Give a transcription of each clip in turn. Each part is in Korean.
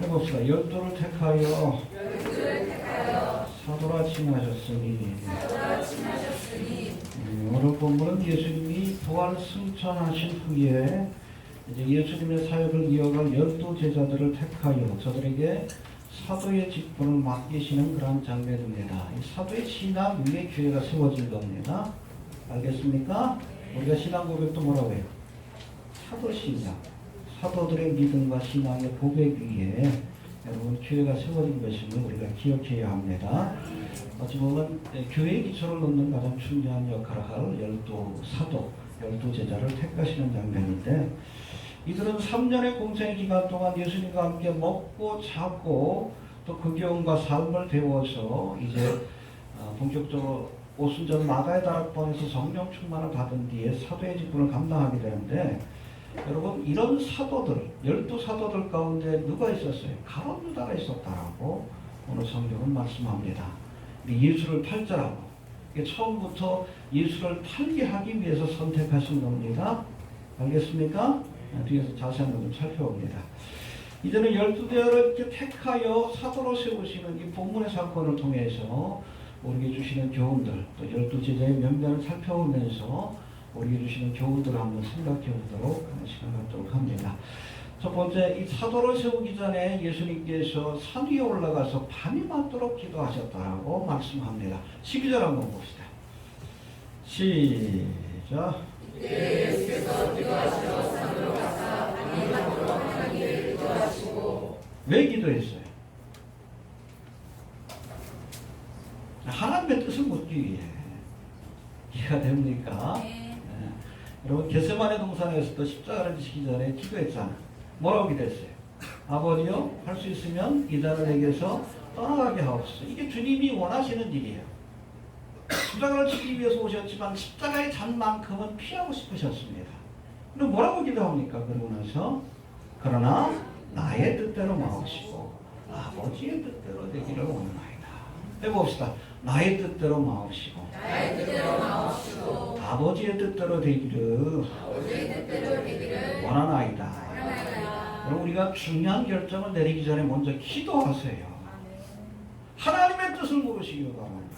해봅시다. 열두를 택하여 사도라 칭하셨으니. 오늘 본문은 예수님이 부활 승천하신 후에 이제 예수님의 사역을 이어갈 12제자들을 택하여 저들에게 사도의 직분을 맡기시는 그런 장면입니다. 이 사도의 신앙 위에 교회가 세워질 겁니다. 알겠습니까? 우리가 신앙 고백도 뭐라고 해요? 사도 신앙. 사도들의 믿음과 신앙의 고백 위에 여러분 교회가 세워진 것임을 우리가 기억해야 합니다. 어찌 보면 교회의 기초를 놓는 가장 중요한 역할을 할 12사도, 12제자를 택하시는 장면인데, 이들은 3년의 공생의 기간 동안 예수님과 함께 먹고 자고 또 그 교훈과 삶을 배워서 이제 본격적으로 오순절 마가의 다락방에서 성령 충만을 받은 뒤에 사도의 직분을 감당하게 되는데, 여러분 이런 사도들, 12사도들 가운데 누가 있었어요? 가룟 유다가 있었다라고 오늘 성경은 말씀합니다. 예수를 팔자라고. 처음부터 예수를 팔게 하기 위해서 선택하신 겁니다. 알겠습니까? 뒤에서 자세한 것 좀 살펴봅니다. 이제는 12제자를 이렇게 택하여 사도로 세우시는 이 본문의 사건을 통해서 우리에게 주시는 교훈들, 또 12제자의 면면을 살펴보면서 우리에게 주시는 교훈들을 한번 생각해 보도록 하는 시간을 갖도록 합니다. 첫 번째, 이 사도를 세우기 전에 예수님께서 산 위에 올라가서 밤이 맞도록 기도하셨다라고 말씀합니다. 12절 한번 봅시다. 시작. 예수께서 기도하시러 산으로 가사 밤이 맞도록 하나님께 기도하시고. 왜 기도했어요? 하나님의 뜻을 묻기 위해. 이해가 됩니까? 여러분 겟세마네 동산에서도 십자가를 지시기 전에 기도했잖아. 뭐라고 기도했어요? 아버지요, 할 수 있으면 이 잔을 내게서 떠나가게 하옵소서. 이게 주님이 원하시는 일이에요. 십자가를 지키기 위해서 오셨지만 십자가의 잔만큼은 피하고 싶으셨습니다. 그럼 뭐라고 기도합니까? 그러고 나서 그러나 나의 뜻대로 마옵시고 아버지의 뜻대로 되기를 원하나이다. 해봅시다. 나의 뜻대로 마옵시고 아버지의 뜻대로 되기를 원하나이다. 여러분 우리가 중요한 결정을 내리기 전에 먼저 기도하세요. 하나님의 뜻을 물으시기 바랍니다.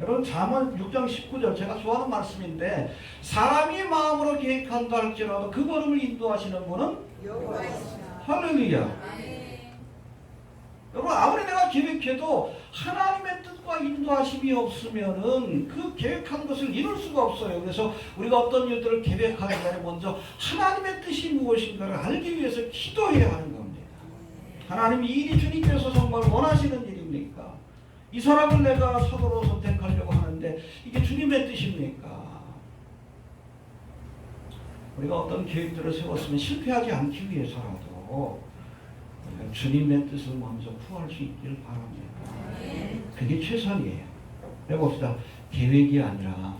여러분 잠언 6장 19절 제가 좋아하는 말씀인데, 사람이 마음으로 계획한다 할지라도 그 걸음을 인도하시는 분은 여호와이시라. 할렐루야. 여러분 아무리 내가 계획해도 하나님의 뜻과 인도하심이 없으면은 그 계획한 것을 이룰 수가 없어요. 그래서 우리가 어떤 일들을 계획하기 전에 먼저 하나님의 뜻이 무엇인가를 알기 위해서 기도해야 하는 겁니다. 하나님 이 일이 주님께서 정말 원하시는 일입니까? 이 사람을 내가 사도로 선택하려고 하는데 이게 주님의 뜻입니까? 우리가 어떤 계획들을 세웠으면 실패하지 않기 위해서라도 주님의 뜻을 먼저 구할 수 있기를 바랍니다. 그게 최선이에요. 해봅시다. 계획이 아니라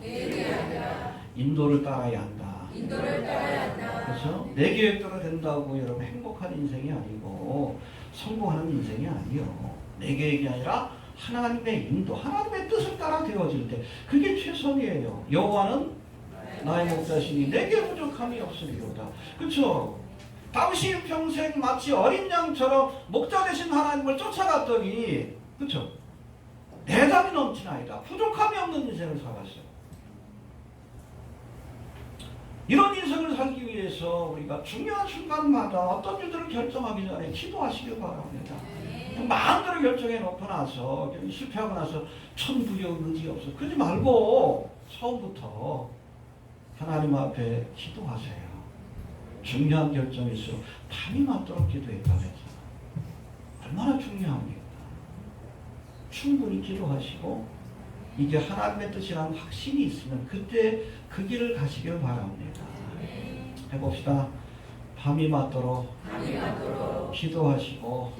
인도를 따라야 한다. 그래서 내 계획대로 된다고 여러분 행복한 인생이 아니고 성공하는 인생이 아니요. 내 계획이 아니라 하나님의 인도, 하나님의 뜻을 따라 되어질 때 그게 최선이에요. 여호와는 나의 목자시니 내게 부족함이 없으리로다. 그렇죠? 다윗이 평생 마치 어린 양처럼 목자 되신 하나님을 쫓아갔더니, 그렇죠? 내담이 넘치나이다. 부족함이 없는 인생을 살았어요. 이런 인생을 살기 위해서 우리가 중요한 순간마다 어떤 일들을 결정하기 전에 기도하시길 바랍니다. 마음대로 결정해 놓고 나서 실패하고 나서 천부여 의지 없어 그러지 말고 처음부터 하나님 앞에 기도하세요. 중요한 결정일수록 밤이 맞도록 기도했다고 했잖아. 얼마나 중요합니까? 충분히 기도하시고 이게 하나님의 뜻이라는 확신이 있으면 그때 그 길을 가시길 바랍니다. 해봅시다. 밤이 맞도록 기도하시고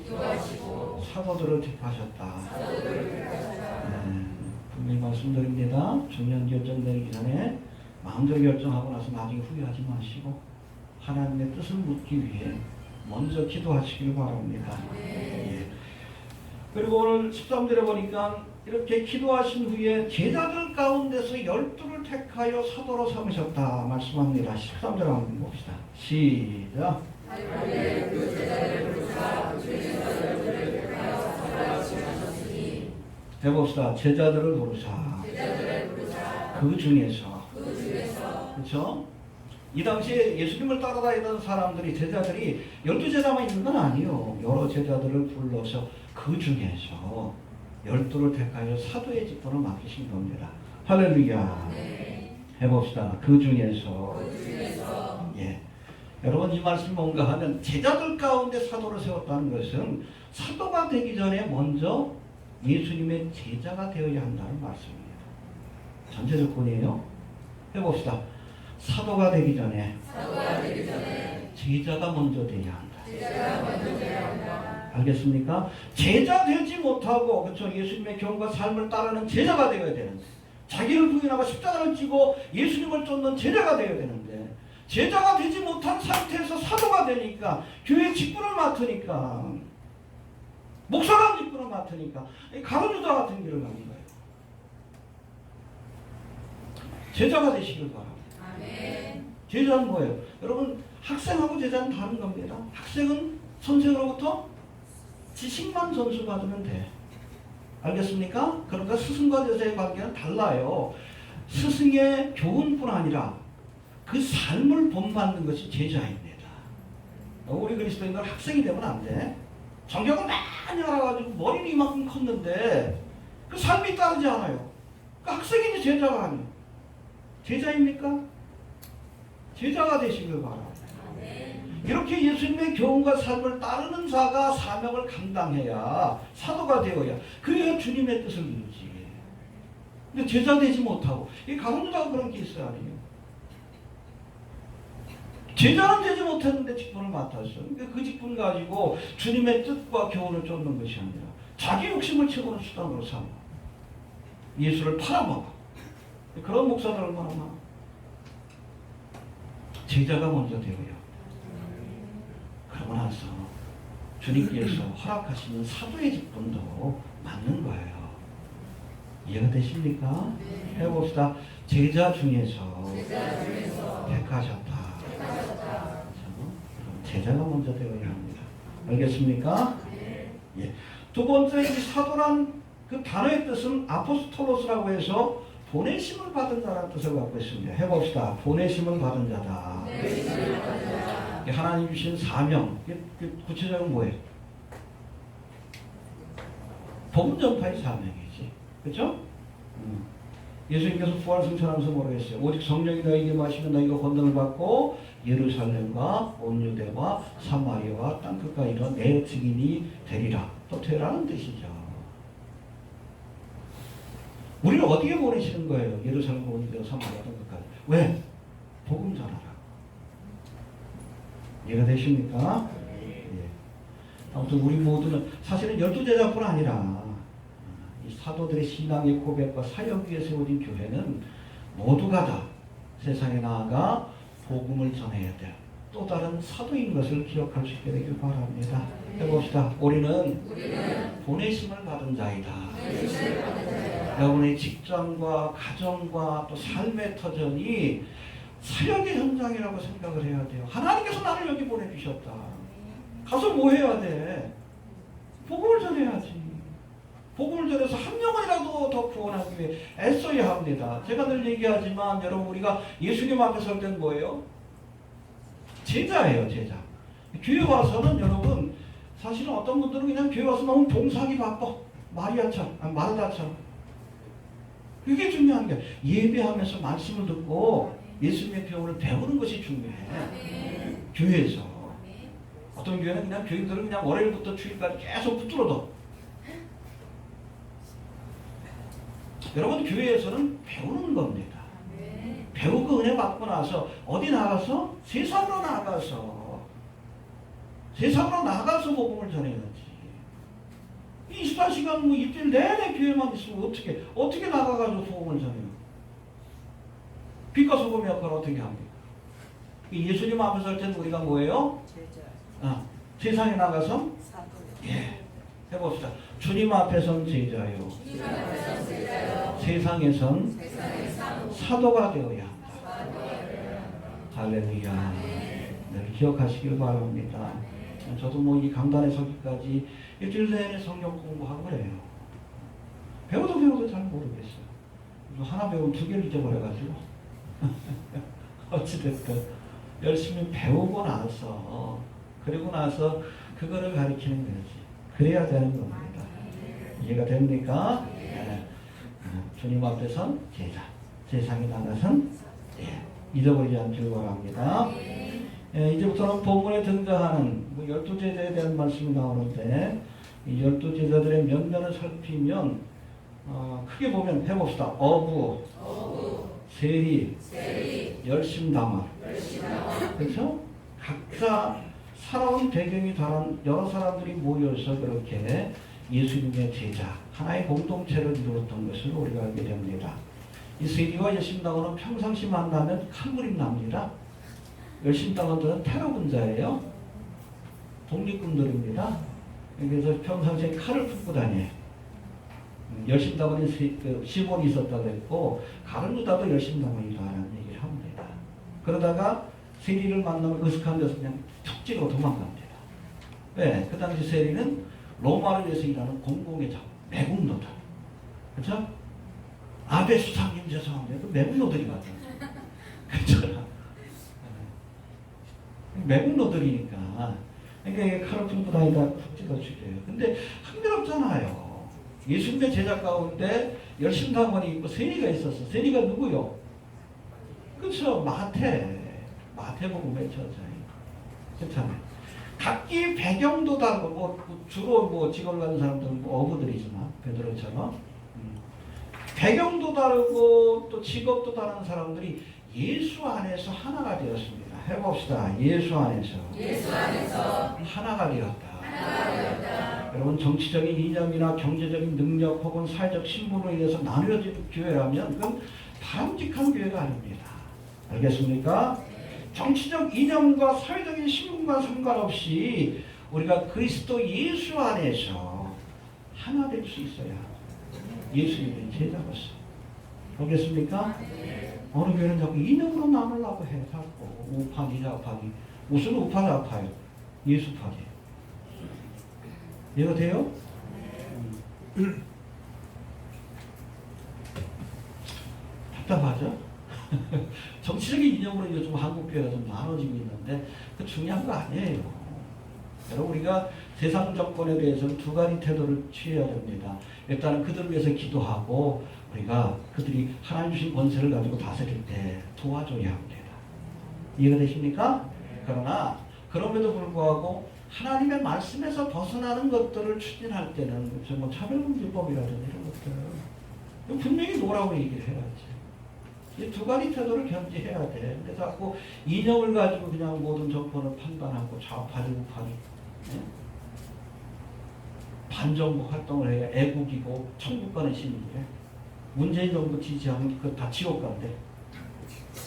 사도들을 택하셨다. 분명히 말씀드립니다. 중요한 결정 내리기 전에 마음대로 결정하고 나서 나중에 후회하지 마시고 하나님의 뜻을 묻기 위해 먼저 기도하시길 바랍니다. 예. 그리고 오늘 13절에 보니까 이렇게 기도하신 후에 제자들 가운데서 12를 택하여 사도로 삼으셨다 말씀합니다. 13절 한번 봅시다. 시작. 그 제자를 부르사 해봅시다. 제자들을 부르사. 그 중에서. 그렇죠? 이 당시에 예수님을 따라다니던 사람들이 제자들이 12제자만 있는 건 아니에요. 여러 제자들을 불러서 그 중에서 12를 택하여 사도의 직분을 맡기신 겁니다. 할렐루야. 해봅시다. 그 중에서. 예. 여러분 이 말씀 뭔가 하면 제자들 가운데 사도를 세웠다는 것은 사도가 되기 전에 먼저 예수님의 제자가 되어야 한다는 말씀입니다. 전체조건이에요. 해봅시다. 사도가 되기 전에 제자가 먼저 되어야 한다. 알겠습니까? 제자 되지 못하고 그렇죠? 예수님의 경과 삶을 따르는 제자가 되어야 되는데 자기를 부인하고 십자가를 지고 예수님을 쫓는 제자가 되어야 되는데 제자가 되지 못한 상태에서 사도가 되니까 교회 직분을 맡으니까 목사람 직분을 맡으니까 가룟유다 같은 길을 가는 거예요. 제자가 되시길 바랍니다. 제자는 뭐예요? 여러분 학생하고 제자는 다른 겁니다. 학생은 선생으로부터 지식만 전수받으면 돼. 알겠습니까? 그러니까 스승과 제자의 관계는 달라요. 스승의 교훈뿐 아니라 그 삶을 본받는 것이 제자입니다. 우리 그리스도인들 학생이 되면 안 돼. 성경을 많이 알아가지고 머리는 이만큼 컸는데 그 삶이 따르지 않아요. 그 학생이지 제자가 아니에요. 제자입니까? 제자가 되시길 바랍니다. 이렇게 예수님의 교훈과 삶을 따르는 자가 사명을 감당해야 사도가 되어야 그래야 주님의 뜻을 이루지. 근데 제자 되지 못하고 이 가룟유다가 그런 게 있어야 아니에요. 제자는 되지 못했는데 직분을 맡았어요. 그러니까 그 직분 가지고 주님의 뜻과 교훈을 쫓는 것이 아니라 자기 욕심을 채우는 수단으로 삼아 예수를 팔아먹어. 그런 목사들 얼마나 많아. 제자가 먼저 되어요. 그러고 나서 주님께서 허락하시는 사도의 직분도 맡는 거예요. 이해가 되십니까? 해봅시다. 제자 중에서 택하셨다. 제자가 먼저 되어야 합니다. 알겠습니까? 예. 두 번째 이 사도란 그 단어의 뜻은 아포스톨로스라고 해서 보내심을 받은 자라는 뜻을 갖고 있습니다. 해봅시다. 보내심을 받은 자다. 하나님 주신 사명. 구체적으로 뭐예요? 복음 전파의 사명이지. 그렇죠? 예수님께서 부활 승천하면서 뭐라고 했어요? 오직 성령이 너희에게 임하시면 너희가 권능을 받고 예루살렘과 온 유대와 사마리아와 땅끝까지 이런 내 증인이 되리라. 또 되라는 뜻이죠. 우리를 어디에 보내시는 거예요? 예루살렘, 온 유대와 사마리아 땅끝까지. 왜? 복음 전하라. 이해가 되십니까? 예. 아무튼 우리 모두는 사실은 12제자뿐 아니라 이 사도들의 신앙의 고백과 사역 위에 세워진 교회는 모두가 다 세상에 나아가 복음을 전해야 돼요. 또 다른 사도인 것을 기억할 수 있게 되길 바랍니다. 해봅시다. 우리는 보내심을 받은 자이다. 여러분의 직장과 가정과 또 삶의 터전이 사역의 현장이라고 생각을 해야 돼요. 하나님께서 나를 여기 보내주셨다. 가서 뭐 해야 돼? 복음을 전해야지. 복음을 전해서 한 명이라도 더 구원하기 위해 애써야 합니다. 제가 늘 얘기하지만 여러분 우리가 예수님 앞에 설 때는 뭐예요? 제자예요. 제자. 교회 와서는 여러분 사실은 어떤 분들은 그냥 교회 와서 너무 봉사하기 바빠. 마르다처럼. 그게 중요한 게 예배하면서 말씀을 듣고 예수님의 교훈을 배우는 것이 중요해. 교회에서. 어떤 교회는 그냥 교인들은 그냥 월요일부터 주일까지 계속 붙들어둬. 여러분 교회에서는 배우는 겁니다. 배우고 은혜 받고 나서 어디 나가서? 세상으로 나가서 복음을 전해야지. 24시간 뭐 일주일 내내 교회만 있으면 어떻게 나가가지고 복음을 전해요? 빛과 소금의 역할을 어떻게 합니까? 예수님 앞에 설 때는 우리가 뭐예요? 세상에 나가서? 예. 해봅시다. 주님 앞에선 제자요. 세상에선 사도가 되어야 한다. 할렐루야. 늘 기억하시길 바랍니다. 저도 뭐 이 강단에 서기까지 일주일 내내 성경 공부하고 그래요. 배워도 잘 모르겠어요. 하나 배우면 두 개를 잊어버려가지고 어찌됐든 열심히 배우고 나서 그리고 나서 그거를 가르치는 거지. 그래야 되는 겁니다. 이해가 됩니까? 네. 주님 앞에선 제자, 세상에 나가선 잊어버리지 않기를 바랍니다. 이제부터는 본문에 등장하는 12제자에 대한 말씀이 나오는데 이 12제자들의 면면을 살피면 크게 보면 해봅시다. 어부, 세리, 열심당원. 그렇죠? 각자 살아온 배경이 다른 여러 사람들이 모여서 그렇게 예수님의 제자, 하나의 공동체를 이루었던 것을 우리가 알게 됩니다. 이 세리와 열심당원은 평상시 만나면 칼무림 납니다. 열심당원들은 테러 분자예요. 독립군들입니다. 그래서 평상시에 칼을 품고 다녀요. 열심당원이 시몬이 있었다고 했고 가룟 유다도 열심당원이라는 얘기를 합니다. 그러다가 세리를 만나면 으슥한 데서 그냥 툭 찌르고 도망갑니다. 왜? 그 당시 세리는 로마를 위해서 일하는 공공의 적, 매국노들. 그렇죠? 아베 수상님 죄송합니다. 그 매국노들이거든요. 그렇죠? 매국노들이니까. 그러니까 칼을 품고 다니다 툭 찌르고 죽여요. 근데 흥미롭잖아요. 예수님의 제자 가운데 열심당원이 있고 세리가 있었어. 세리가 누구요? 그렇죠. 마태복음에 저자예요. 괜찮아요. 각기 배경도 다르고 주로 직업을 가진 사람들은 어부들이지만 베드로처럼 배경도 다르고 또 직업도 다른 사람들이 예수 안에서 하나가 되었습니다. 해봅시다. 예수 안에서 하나가 되었다. 여러분 정치적인 이념이나 경제적인 능력 혹은 사회적 신분으로 인해서 나누어진 교회라면 그건 바람직한 교회가 아닙니다. 알겠습니까? 정치적 이념과 사회적인 신분과 상관없이 우리가 그리스도 예수 안에서 하나 될 수 있어야 예수님의 제자로서. 알겠습니까? 어느 교회는 자꾸 이념으로 나누려고 해. 자꾸 우파니 좌파니. 무슨 우파 좌파요? 예수파지. 이해가 돼요? 답답하죠? 정치적인 이념으로 요즘 한국교회가 좀 나눠지고 있는데 그 중요한 거 아니에요. 여러분 우리가 세상 정권에 대해서는 두 가지 태도를 취해야 됩니다. 일단은 그들을 위해서 기도하고 우리가 그들이 하나님 주신 권세를 가지고 다스릴 때 도와줘야 합니다. 이해가 되십니까? 그러나 그럼에도 불구하고 하나님의 말씀에서 벗어나는 것들을 추진할 때는 뭐 차별금지법이라든지 이런 것들 분명히 노라고 얘기를 해야지. 이 두 가지 태도를 견지해야 돼. 근데 자꾸 이념을 가지고 그냥 모든 정권을 판단하고 좌파지 우파지 반정부 활동을 해야 애국이고 천국 가는 시민이래. 문재인 정부 지지하면 그거 다 지옥 간대.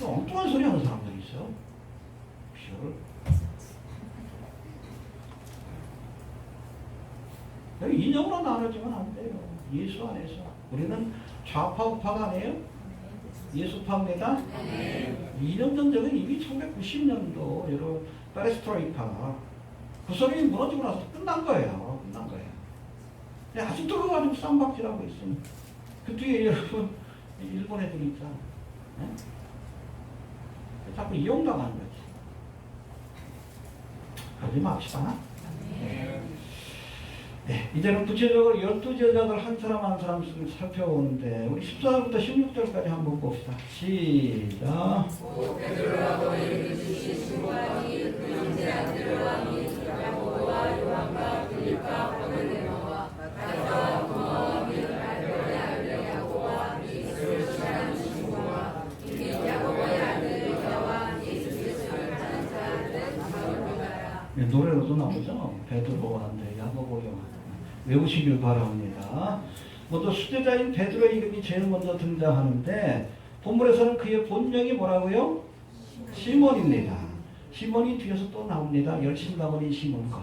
엉뚱한 소리 하는 사람들이 있어. 이념으로 나눠지면 안 돼요. 예수 안에서. 우리는 좌파 우파가 아니에요. 예수파입니다. 이념 전쟁은 이미 1990년도 여러분 페레스트로이카 그 소리 무너지고 나서 끝난 거예요. 끝난 거예요. 아직도 그거 가지고 쌈박질하고 있으니 그 뒤에 여러분 일본 애들이 있잖아. 네? 자꾸 이용당하는 거지. 그러지 맙시다. 네, 이제는 구체적으로 12제자들 한 사람 한 사람씩 살펴보는데 우리 14절부터 16절까지 한번 봅시다. 시작. 네, 노래로도 나오죠. 베드로, 안드레, 야고보, 요한. 외우시길 바랍니다. 또 수제자인 베드로의 이름이 제일 먼저 등장하는데 본문에서는 그의 본명이 뭐라고요? 시몬입니다. 시몬이 뒤에서 또 나옵니다. 열심당원인 시몬 것.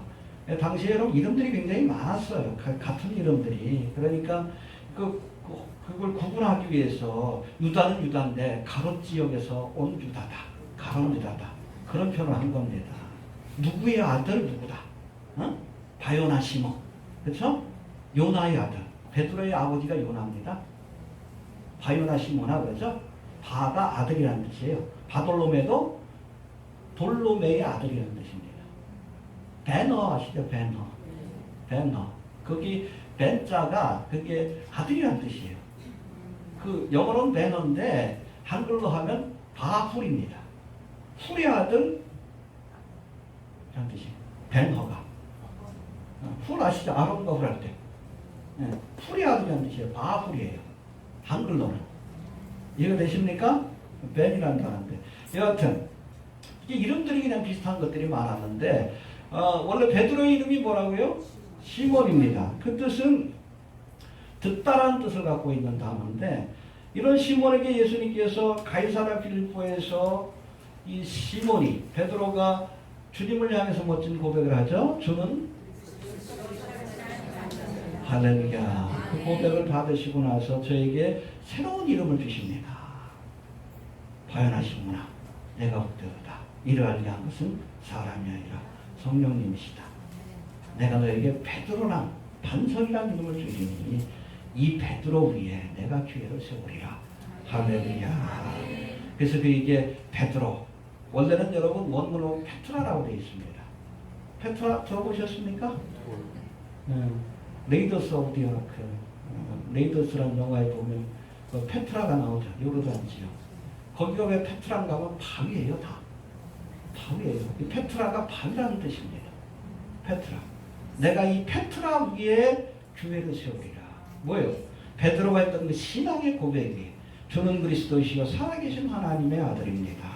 당시에 여러분 이름들이 굉장히 많았어요. 같은 이름들이. 그러니까 그걸 구분하기 위해서 유다는 유다인데 가롯 지역에서 온 유다다. 가롯 유다다. 그런 표현을 한 겁니다. 누구의 아들 누구다. 바요나 시몬. 그렇죠? 요나의 아들. 베드로의 아버지가 요나입니다. 바요나 시모나 그러죠. 바가 아들이라는 뜻이에요. 바돌로메도 돌로메의 아들이라는 뜻입니다. 베너 아시죠? 베너. 거기 벤자가 그게 아들이라는 뜻이에요. 그 영어로는 베너인데 한글로 하면 바훌입니다. 훌의 아들 라는 뜻이에요. 벤허가. 훌 아시죠? 아론과 훌 할 때. 훌의 아들이라는 뜻이에요. 바훌이에요. 한글로는. 이해가 되십니까? 벤이라는 단어인데. 여하튼 이게 이름들이 그냥 비슷한 것들이 많았는데 원래 베드로의 이름이 뭐라고요? 시몬입니다. 그 뜻은 듣다라는 뜻을 갖고 있는 단어인데 이런 시몬에게 예수님께서 가이사랴 빌립보에서 이 시몬이 베드로가 주님을 향해서 멋진 고백을 하죠. 주는 할렐루야. 그 고백을 받으시고 나서 저에게 새로운 이름을 주십니다. 바요나시구나. 내가 복되었다. 이를 알게 한 것은 사람이 아니라 성령님이시다. 내가 너에게 베드로란 반석이라는 이름을 주리니 이 베드로 위에 내가 교회를 세우리라. 할렐루야. 그래서 그에게 베드로, 원래는 여러분 원문으로 페트라라고 되어 있습니다. 페트라 들어보셨습니까? 레이더스 오브 디 아크. 레이더스라는 영화에 보면 그 페트라가 나오죠. 요르단 지역. 거기가 왜 페트라인가 하면 바위예요. 다 바위예요. 이 페트라가 바위라는 뜻입니다. 페트라. 내가 이 페트라 위에 교회를 세우리라. 뭐예요? 베드로가 했던 그 신앙의 고백이 주는 그리스도이시여 살아계신 하나님의 아들입니다.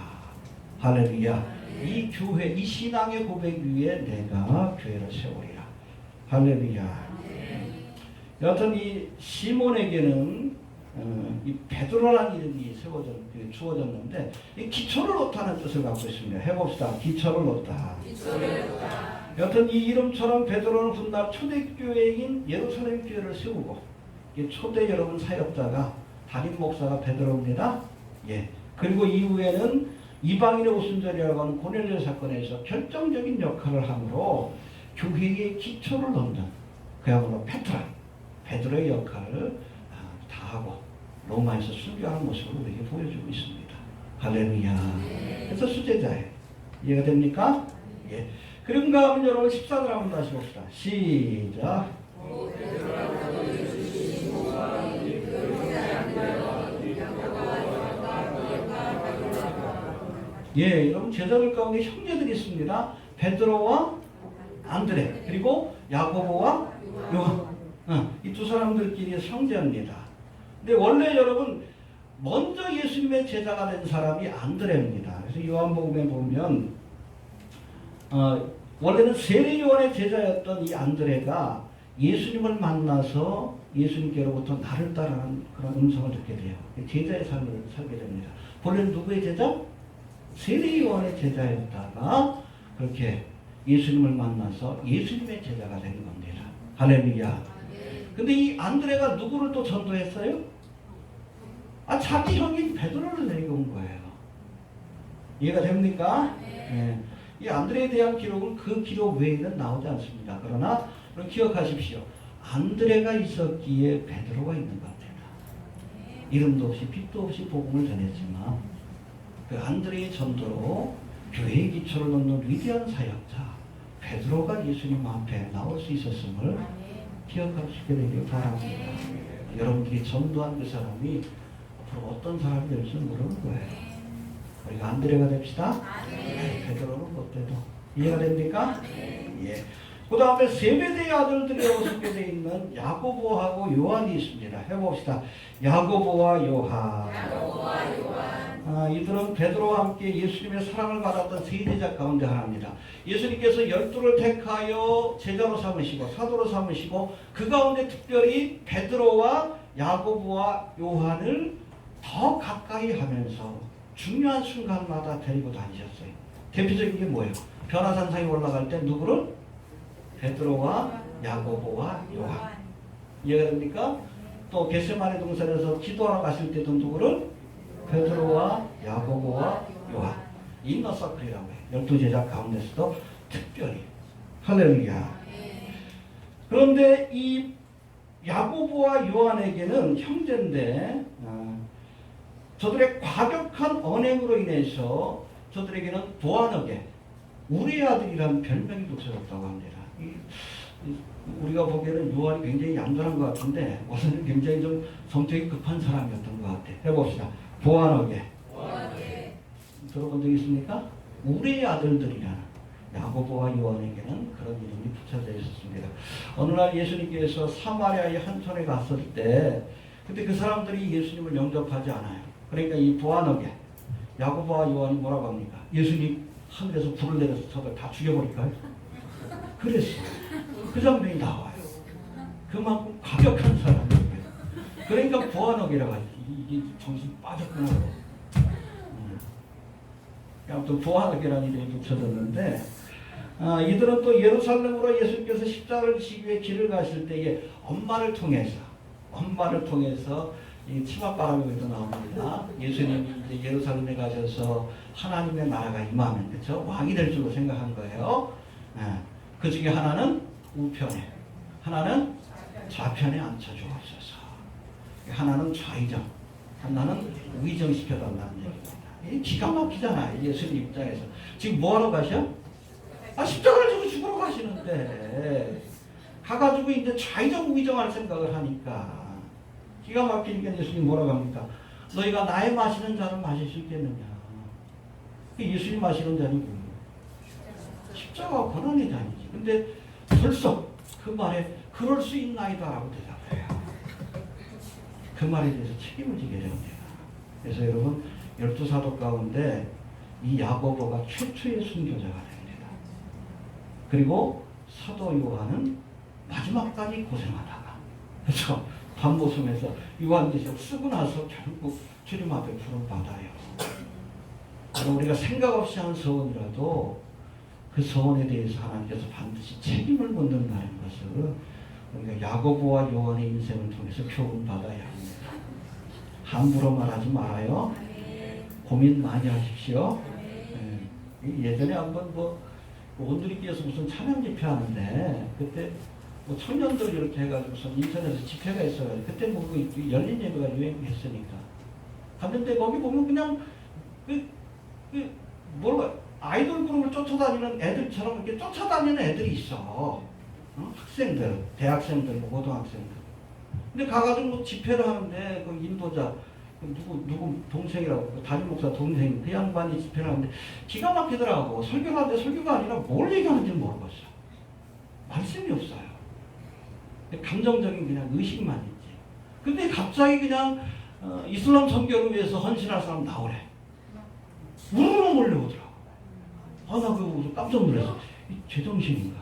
할렐루야. 이 교회, 이 신앙의 고백 위에 내가 교회를 세우리라. 할렐루야. 여하튼 이 시몬에게는 이 베드로라는 이름이 주어졌는데 이 기초를 놓다는 뜻을 갖고 있습니다. 해봅시다. 기초를 놓다. 여하튼 이 이름처럼 베드로는 훗날 초대교회인 예루살렘 교회를 세우고 초대 여러분 사역자가 담임 목사가 베드로입니다. 예. 그리고 이후에는 이방인의 오순절이라고 하는 고넬료 사건에서 결정적인 역할을 함으로 교회의 기초를 놓는 그야말로 페트라, 베드로의 역할을 다하고 로마에서 순교하는 모습을 우리에게 보여주고 있습니다. 할렐루야. 그래서 수제자예요. 이해가 됩니까? 예. 그런가 하면 여러분 14절 한번 다시 봅시다. 시작. 예, 여러분 제자들 가운데 형제들이 있습니다. 베드로와 안드레 그리고 야고보와 요한. 이 두 사람들끼리 형제입니다. 근데 원래 여러분 먼저 예수님의 제자가 된 사람이 안드레입니다. 그래서 요한복음에 보면 원래는 세례 요한의 제자였던 이 안드레가 예수님을 만나서 예수님께로부터 나를 따르는 그런 음성을 듣게 돼요. 제자의 삶을 살게 됩니다. 본래는 누구의 제자? 세례 요한의 제자였다가 그렇게 예수님을 만나서 예수님의 제자가 된 겁니다. 할렐루야. 근데 이 안드레가 누구를 또 전도했어요? 자기 형인 베드로를 데리고 온 거예요. 이해가 됩니까? 네. 이 안드레에 대한 기록은 그 기록 외에는 나오지 않습니다. 그러나 기억하십시오. 안드레가 있었기에 베드로가 있는 것 같아요. 이름도 없이 빛도 없이 복음을 전했지만 그 안드레의 전도로 교회의 기초를 놓는 위대한 사역자 베드로가 예수님 앞에 나올 수 있었음을 기억하시게 되길 바랍니다. 여러분들이 전도한 그 사람이 앞으로 어떤 사람이 될지는 모르는 거예요. 우리가 안드레가 됩시다. 베드로는 못 돼도. 이해가 됩니까? 예. 그 다음에 세베대의 아들들이라고 소개되어 있는 야고보하고 요한이 있습니다. 해봅시다. 야고보와 요한. 이들은 베드로와 함께 예수님의 사랑을 받았던 세 제자 가운데 하나입니다. 예수님께서 12를 택하여 제자로 삼으시고 사도로 삼으시고 그 가운데 특별히 베드로와 야고보와 요한을 더 가까이 하면서 중요한 순간마다 데리고 다니셨어요. 대표적인 게 뭐예요? 변화산상에 올라갈 때 누구를? 베드로와 야고보와 요한. 이해가 됩니까? 또 겟세마네 동산에서 기도하러 가실 때도 누구를? 베드로와 야고보와 요한. 인너서클이라고 해요. 12제자 가운데서도 특별히. 할렐루야. 그런데 이 야고보와 요한에게는 형제인데 저들의 과격한 언행으로 인해서 저들에게는 보아너게 우리의 아들이라는 별명이 붙여졌다고 합니다. 우리가 보기에는 요한이 굉장히 얌전한 것 같은데 오늘은 굉장히 좀 성격이 급한 사람이었던 것 같아요. 해봅시다. 보아너게 들어본 적 있습니까? 우리의 아들들이라는 야고보와 요한에게는 그런 이름이 붙여져 있었습니다. 어느 날 예수님께서 사마리아의 한 촌에 갔을 때 그때 그 사람들이 예수님을 영접하지 않아요. 그러니까 이 보아너게 야고보와 요한이 뭐라고 합니까? 예수님 하늘에서 불을 내려서 저들 다 죽여버릴까요? 그랬어요. 그 장면이 나와요. 그만큼 과격한 사람이에요. 그러니까 보아너게라고 하지. 이게 정신 빠졌구나. 아무튼 보아너게라는 이름이 붙여졌는데 이들은 또 예루살렘으로 예수님께서 십자가를 지기 위해 길을 가실 때에 엄마를 통해서 이 치맛바람이 나옵니다. 예수님이 이제 예루살렘에 가셔서 하나님의 나라가 임하면 그렇죠? 왕이 될 줄로 생각한 거예요. 그 중에 하나는 우편에, 하나는 좌편에 앉혀주옵소서. 하나는 좌의정, 하나는 우의정시켜달라는 얘기입니다. 이 기가 막히잖아요. 예수님 입장에서. 지금 뭐하러 가셔? 십자가를 지고 죽으러 가시는데 가가지고 이제 좌의정 우의정할 생각을 하니까 기가 막히니까 예수님 뭐라고 합니까? 너희가 나의 마시는 잔을 마실 수 있겠느냐? 예수님 마시는 잔이 뭐예요? 십자가와 고난의 잔이지. 근데 벌써 그 말에 그럴 수 있나이다라고 대답해요. 그 말에 대해서 책임을 지게 됩니다. 그래서 여러분 12사도 가운데 이 야고보가 최초의 순교자가 됩니다. 그리고 사도 요한은 마지막까지 고생하다가 그렇죠? 밤모섬에서 요한계시록 쓰고 나서 결국 주님 앞에 부름받아요. 우리가 생각 없이 한 서원이라도 그 서원에 대해서 하나님께서 반드시 책임을 묻는다는 것을 우리가 야고보와 요한의 인생을 통해서 교훈받아야 합니다. 함부로 말하지 말아요. 고민 많이 하십시오. 예전에 한번 온누리교에서 무슨 찬양 집회 하는데 그때 청년들 이렇게 해가지고서 인터넷에서 집회가 있어요. 그때 그 열린 예배가 유행했으니까. 갔는데 거기 보면 그냥 아이돌 그룹을 쫓아다니는 애들처럼 이렇게 쫓아다니는 애들이 있어. 학생들, 대학생들, 고등학생들. 근데 가가지고 집회를 하는데 그 인도자 누구 동생이라고 담임 목사 동생 그 양반이 집회를 하는데 기가 막히더라고. 설교를 하는데 설교가 아니라 뭘 얘기하는지 모르겠어. 말씀이 없어요. 감정적인 그냥 의식만 있지. 근데 갑자기 그냥 이슬람 선교를 위해서 헌신할 사람 나오래. 우르르 몰려오더라고. 나 그거 깜짝 놀랐어. 이 제정신인가?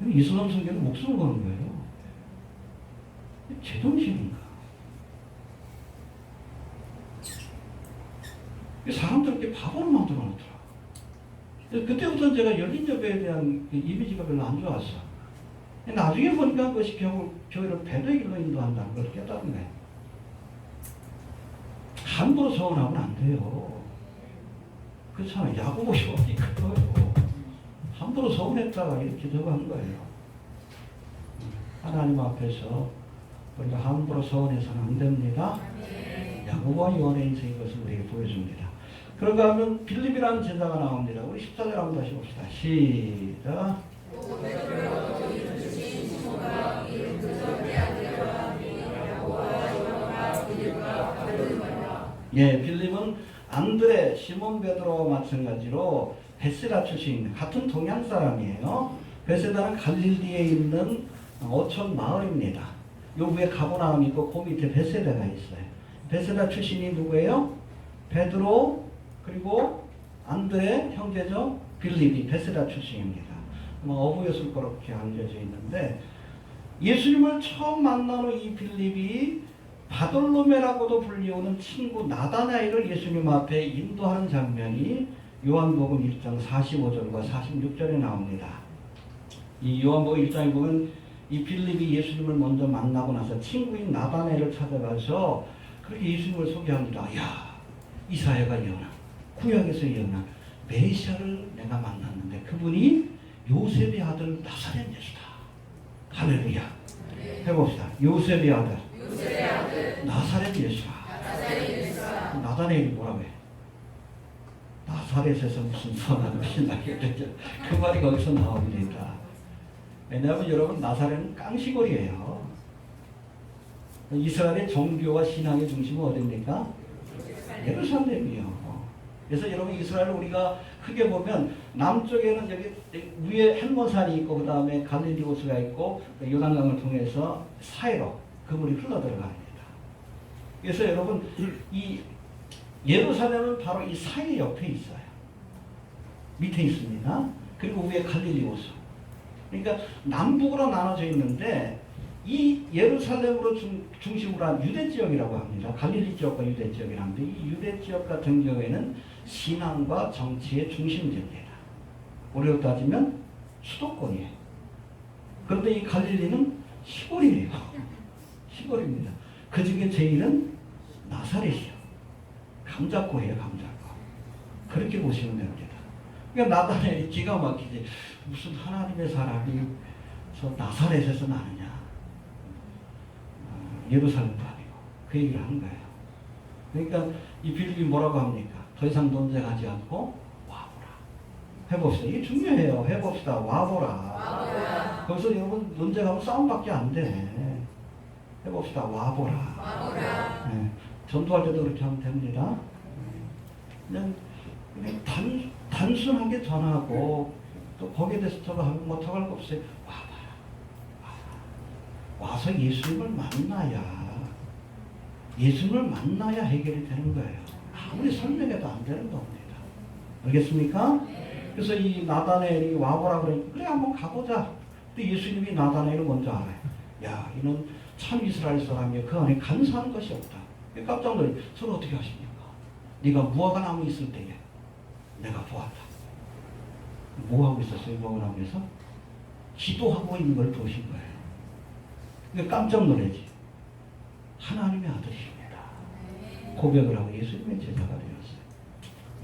이슬람 선교는 목숨을 거는 거예요. 제정신인가? 사람들 이렇게 바보로 만들어 놓더라. 그때부터 제가 열린 예배에 대한 이미지가 별로 안 좋았어. 나중에 보니까 그것이 교회를 배도의 길로 인도한다는 걸 깨달은 거예요. 함부로 서운하면 안 돼요. 그렇잖아요. 야고보 요한이 그거예요. 함부로 서운했다가 이렇게 저거한 거예요. 하나님 앞에서 우리가 함부로 서운해서는 안 됩니다. 야고보와 요한의 인생이 것을 우리에게 보여줍니다. 그런가 하면 빌립이라는 제자가 나옵니다. 우리 14절 한번 다시 봅시다. 시작. 빌립은 안드레, 시몬 베드로와 마찬가지로 베세다 출신입니다. 같은 동양 사람이에요. 베세다는 갈릴리에 있는 어촌 마을입니다. 요 위에 가버나움이 있고 그 밑에 베세다가 있어요. 베세다 출신이 누구예요? 베드로 그리고 안드레 형제죠. 빌립이 베세다 출신입니다. 어부였을 거로 그렇게 알려져 있는데 예수님을 처음 만난 후 이 빌립이 바돌로메라고도 불리우는 친구 나다나엘을 예수님 앞에 인도하는 장면이 요한복음 1장 45절과 46절에 나옵니다. 이 요한복음 1장에 보면 이 빌립이 예수님을 먼저 만나고 나서 친구인 나다나엘을 찾아가서 그렇게 예수님을 소개합니다. 야, 이사야가 예언한 구약에서 예언한 메시아를 내가 만났는데 그분이 요셉의 아들 나사렛 예수다. 할렐루야. 해봅시다. 요셉의 아들 나사렛 예수라. 나다네엘이 뭐라고 해? 나사렛에서 무슨 선한 것이 나겠죠. 그 말이 거기서 나옵니다. 왜냐하면 여러분 나사렛은 깡시골이에요. 이스라엘의 종교와 신앙의 중심은 어디입니까? 예루살렘이요. 그래서 여러분 이스라엘 우리가 크게 보면 남쪽에는 여기 위에 헬몬산이 있고 그 다음에 갈릴리 호수가 있고 요단강을 통해서 사이로 그 물이 흘러들어갑니다. 그래서 여러분 이 예루살렘은 바로 이 사이 옆에 있어요. 밑에 있습니다. 그리고 위에 갈릴리 호수. 그러니까 남북으로 나눠져 있는데 이 예루살렘으로 중심으로 한 유대 지역이라고 합니다. 갈릴리 지역과 유대 지역이라는데 이 유대 지역 같은 경우에는 신앙과 정치의 중심지입니다. 우리로 따지면 수도권이에요. 그런데 이 갈릴리는 시골이에요. 시골입니다. 그 중에 제일은 나사렛이요. 감잡고예요, 감잡고. 그렇게 보시면 됩니다. 그러니까 나다네엘이 기가 막히지. 무슨 하나님의 사람이 저 나사렛에서 나느냐. 예루살렘도 아니고. 그 얘기를 하는 거예요. 그러니까 이 빌립이 뭐라고 합니까? 더 이상 논쟁하지 않고 와보라. 해봅시다. 이게 중요해요. 해봅시다. 와보라. 거기서 여러분 논쟁하면 싸움밖에 안 돼. 해봅시다. 와보라. 네. 전도할 때도 그렇게 하면 됩니다. 그냥 단순하게 전하고 또 거기에 대해서 저거 하면 뭐 더 할 거 없어요. 와봐라. 와서 예수님을 만나야 해결이 되는 거예요. 아무리 설명해도 안 되는 겁니다. 알겠습니까? 그래서 이 나다네엘이 와보라 그러니까 그래 한번 가보자. 근데 예수님이 나다네엘을 먼저 알아요. 야, 이는 참 이스라엘 사람이야. 그 안에 간사한 것이 없다. 깜짝 놀래. 서로 어떻게 하십니까? 네가 무화과 나무 있을 때에 내가 보았다. 뭐 하고 있었어요? 무화과 나무에서? 기도하고 있는 걸 보신 거예요. 그러니까 깜짝 놀라지. 하나님의 아들이십니다. 고백을 하고 예수님의 제자가 되었어요.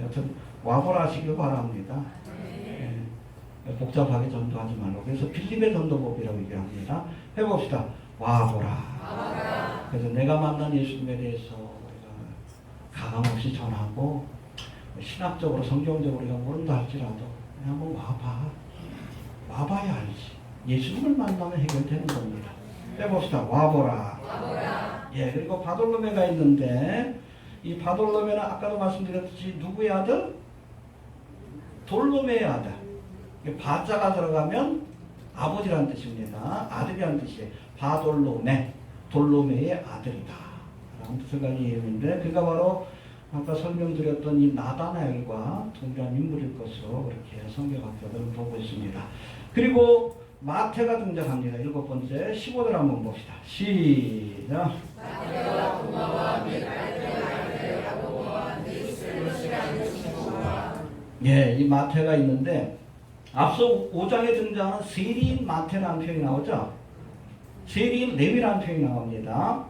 여튼 와보라 하시길 바랍니다. 네. 복잡하게 전도하지 말고. 그래서 빌립의 전도법이라고 얘기합니다. 해봅시다. 와보라. 그래서 내가 만난 예수님에 대해서 가감없이 전하고 신학적으로 성경적으로 우리가 모른다 할지라도 한번 와봐야 알지. 예수님을 만나면 해결되는 겁니다. 해봅시다. 와보라. 예, 그리고 바돌로메가 있는데 이 바돌로메는 아까도 말씀드렸듯이 누구의 아들? 돌로메의 아들. 바자가 들어가면 아버지라는 뜻입니다. 아들이라는 뜻이에요. 바돌로메, 돌로메의 아들이다 라는 뜻을 가진 이름인데 그가 바로 아까 설명드렸던 이 나다나엘과 동일한 인물일 것으로 그렇게 성경학자들은 보고 있습니다. 그리고 마태가 등장합니다. 7번째 15절 한번 봅시다. 시작. 마태와 도마와 및 알페라고 보아한 예수를 예, 이 마태가 있는데 앞서 5장에 등장하는 세리인 마태라는 표현이 나오죠. 세리인 레위라는 표현이 나옵니다.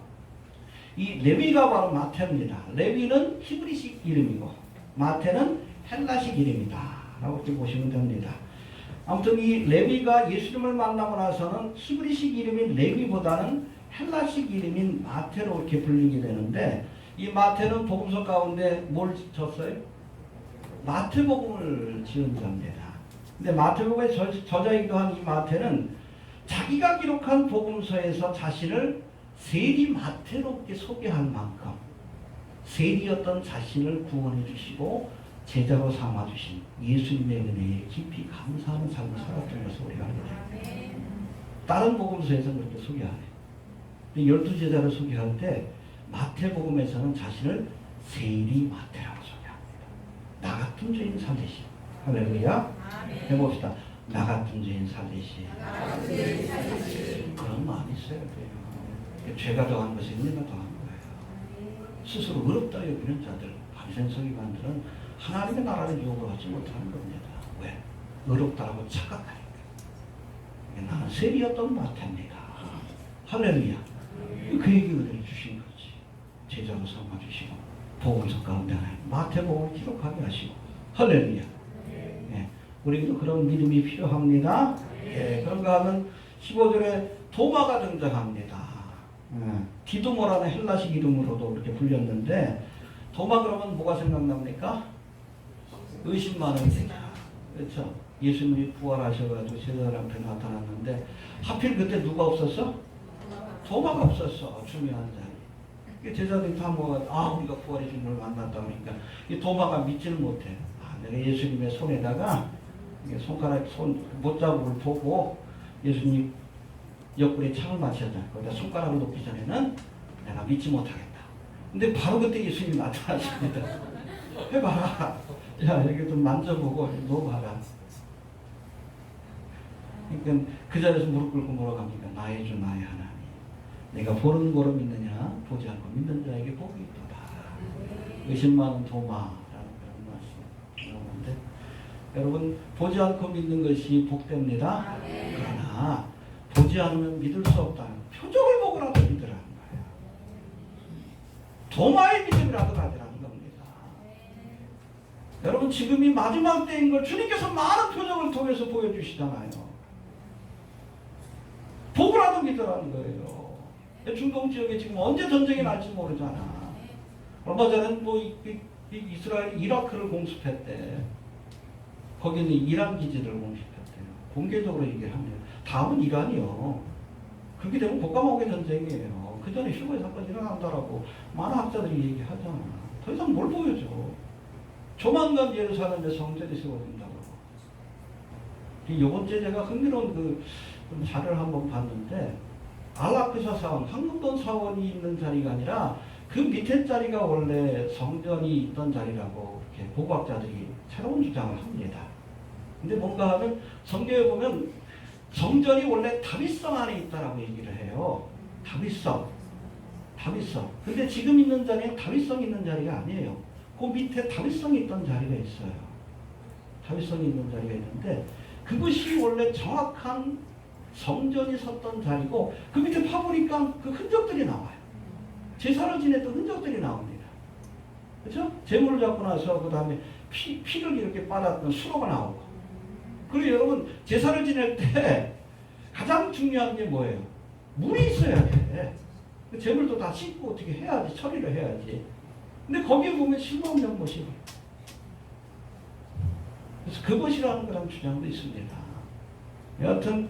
이 레위가 바로 마태입니다. 레위는 히브리식 이름이고 마태는 헬라식 이름이다 라고 이렇게 보시면 됩니다. 아무튼 이 레위가 예수님을 만나고 나서는 히브리식 이름인 레위보다는 헬라식 이름인 마태로 이렇게 불리게 되는데 이 마태는 복음서 가운데 뭘 졌어요? 마태복음을 지은 자입니다. 근데 마태복음의 저자이기도 한 이 마태는 자기가 기록한 복음서에서 자신을 세리 마태로 소개할 만큼 세리였던 자신을 구원해 주시고 제자로 삼아 주신 예수님의 은혜에 깊이 감사하는 삶을 살았던 것을 우리가 알게 됩니다. 다른 복음서에서는 그렇게 소개 안 해요. 12제자를 소개할 때 마태복음에서는 자신을 세리 마태라고 소개합니다. 나 같은 죄인 살리시. 할렐루야. 해봅시다. 나 같은 죄인 살리시. 그런 마음이 있어야 돼요. 죄가 더한 것이 은혜가 더한 거예요. 스스로 어렵다 여기는 자들, 반센서기관들은 하나님의 나라를 유혹을 하지 못하는 겁니다. 왜? 어렵다라고 착각하니까. 나는 세리였던 마태입니다. 할렐루야. 그 얘기를 주신 거지. 제자로 삼아주시고 복음서 가운데 하나님 마태복음을 기록하게 하시고 할렐루야. 예, 우리도 그런 믿음이 필요합니다. 예, 그런가 하면 15절에 도마가 등장합니다. 디도모라는 헬라식 이름으로도 그렇게 불렸는데 도마 그러면 뭐가 생각납니까? 의심 많은 제자. 그렇죠? 예수님이 부활하셔가지고 제자들한테 나타났는데 하필 그때 누가 없었어? 도마가 없었어. 중요한 자리. 제자들이 다 모아가지고 우리가 부활의 주님을 만났다 그러니까 이 도마가 믿지를 못해. 내가 예수님의 손에다가 손가락 못자국을 보고 예수님 옆구리에 창을 맞춰야 돼. 거기다 손가락을 놓기 전에는 내가 믿지 못하겠다. 근데 바로 그때 예수님이 나타나십니다. 해봐라. 야, 이렇게 좀 만져보고 놓아봐라. 그러니까 그 자리에서 무릎 꿇고 뭐라고 합니까? 나의 주 나의 하나님. 내가 보는 거로 믿느냐 보지 않고 믿는 자에게 복이 있도다. 의심 많은 도마라는 그런 말씀인데 여러분 보지 않고 믿는 것이 복됩니다. 그러나 보지 않으면 믿을 수 없다. 표적을 보고라도 믿으라는 거예요. 도마의 믿음이라도 가지라는 겁니다. 여러분 지금이 마지막 때인 걸 주님께서 많은 표적을 통해서 보여주시잖아요. 보고라도 믿으라는 거예요. 중동 지역에 지금 언제 전쟁이 날지 모르잖아. 얼마 전에 이스라엘 이라크를 공습했대. 거기는 이란 기지를 공습했대요. 공개적으로 얘기를 합니다. 다음은 이란이요. 그렇게 되면 국가목의 전쟁이에요. 그 전에 휴거의 사건이 일어난다라고 많은 학자들이 얘기하잖아. 더 이상 뭘 보여줘. 조만간 예루살렘에 성전이 세워진다고. 이번째 제가 흥미로운 그 자료를 한번 봤는데 알라크사 사원, 황금돈 사원이 있는 자리가 아니라 그 밑에 자리가 원래 성전이 있던 자리라고 이렇게 고고학자들이 새로운 주장을 합니다. 근데 뭔가 하면 성경에 보면 성전이 원래 다윗성 안에 있다라고 얘기를 해요. 다윗성. 근데 지금 있는 자리는 다윗성 있는 자리가 아니에요. 그 밑에 다윗성이 있던 자리가 있어요. 다윗성이 있는 자리가 있는데 그것이 원래 정확한 성전이 섰던 자리고 그 밑에 파보니까 그 흔적들이 나와요. 제사를 지냈던 흔적들이 나옵니다. 그렇죠? 제물을 잡고 나서 그 다음에 피를 이렇게 빨았던 수로가 나오고 그리고 여러분 제사를 지낼 때 가장 중요한 게 뭐예요? 물이 있어야 돼. 제물도 다 씻고 어떻게 해야지 처리를 해야지. 근데 거기에 보면 실로 없는 것이 그래서 그것이라는 그런 주장도 있습니다. 여하튼